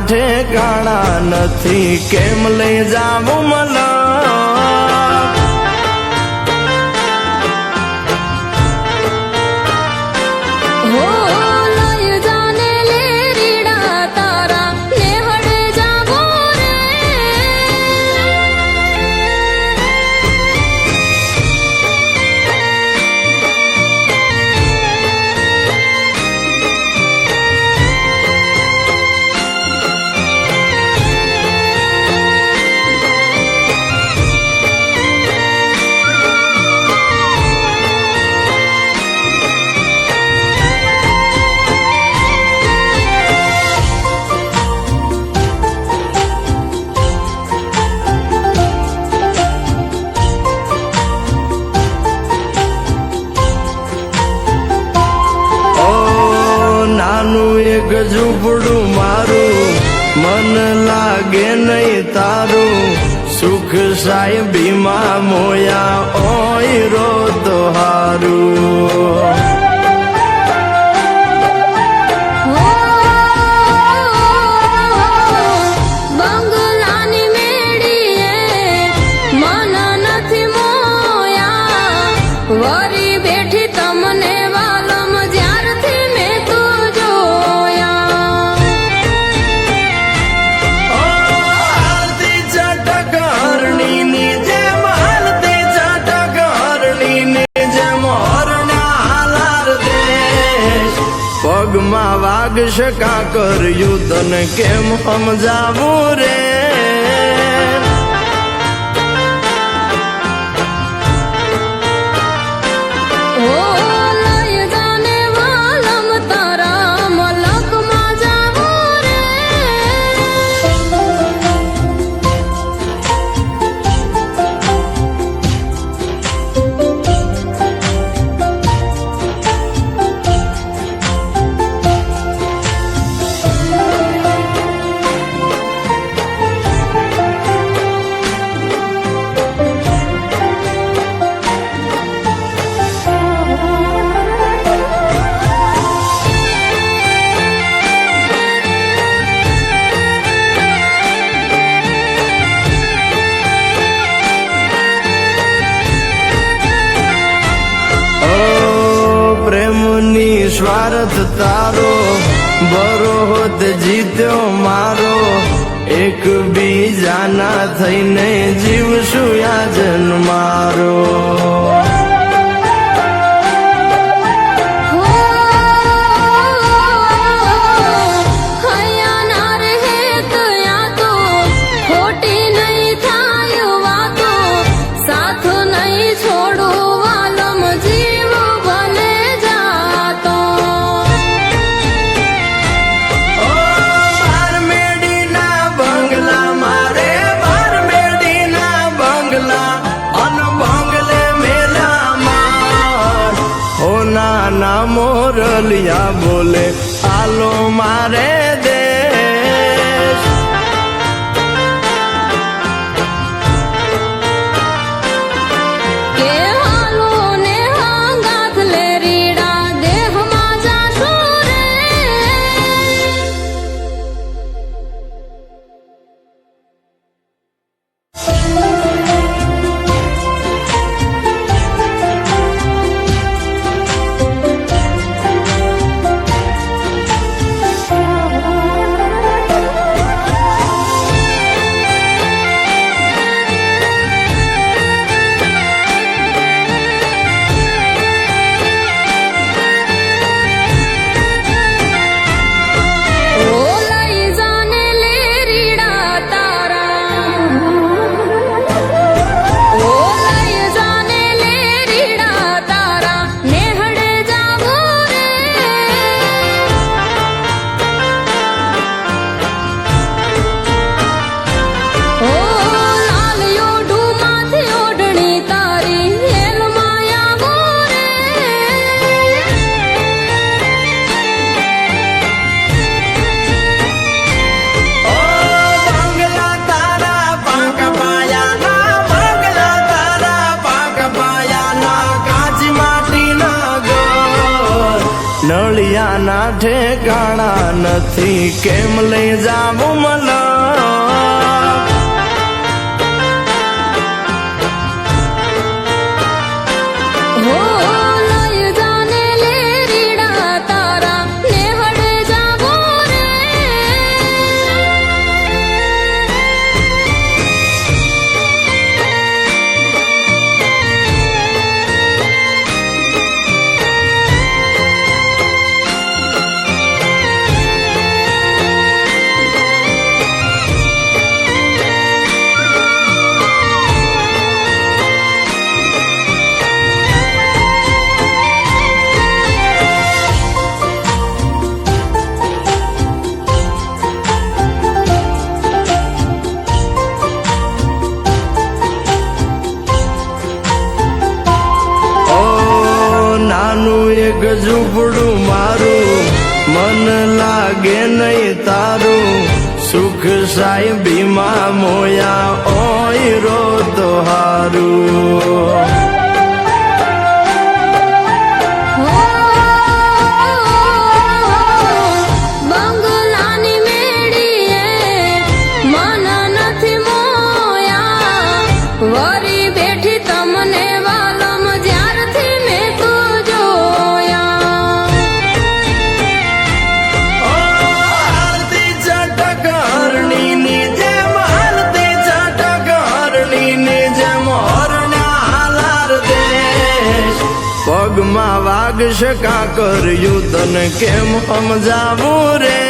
ઠેકાણા નથી, કેમ લઈ જાવું મને એક ઝૂંપડું મારું, મન લાગે નહીં તારું, સુખ સાહેબીમાં મોયા ઓય રોત હારું. વરી બેઠી તમને વાલમ જ્યારથી મેં તો જોયા. હાલતી ચટક હરણીની જેમ, હાલતી ચટક હરણીની જેમ હરણા હાલાર દેશ. પગમાં વાગશે કાકર યુદ્ધને કેમ સમજાવું રે. પ્રેમની સ્વાર્થ તારો, બરોત જીત્યો મારો, એક બીજાના થઈને જીવશું યાજન મારો. નાના મોરલિયા બોલે આલો મારે દેશ. કે હાલો ને હાંગાથ લે રીડા દેહમાં જાશું રે. ના ઠેકાણા નથી કેમ લઈ જાવું મલક હો લઈ જાને લેરીડા તારા નેહડે જાવો રે નાનું એક ઝૂંપડું મારું મન લાગે નહીં તારું સુખ સાહેબીમાં મોયા ઓય રો તો હારું બંગલાની મેડીએ મન નથી મોયા વરી બેઠી તમને વાલમ જ્યારથી મેં તો જોયા હાલતી ચટક હરણીની જેમ હાલતી ચટક હરણીની જેમ હરણા હાલાર દેશ પગમાં વાગશે કાકર યુતન કેમ સમજાવું રે